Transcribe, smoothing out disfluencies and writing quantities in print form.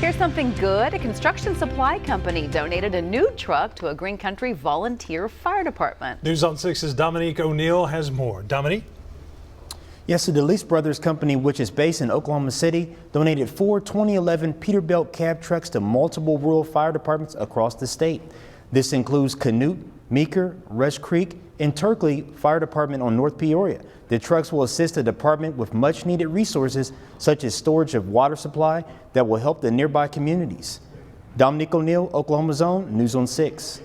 Here's something good. A construction supply company donated a new truck to a Green Country volunteer fire department. News on 6's Dominique O'Neill has more. Dominique? Yes, the Dolese Brothers Company, which is based in Oklahoma City, donated 4 2011 Peterbilt cab trucks to multiple rural fire departments across the state. This includes Canute, Meeker, Rush Creek, and Turley Fire Department on North Peoria. The trucks will assist the department with much needed resources such as storage of water supply that will help the nearby communities. Dominique O'Neill, Oklahoma Zone, News on 6.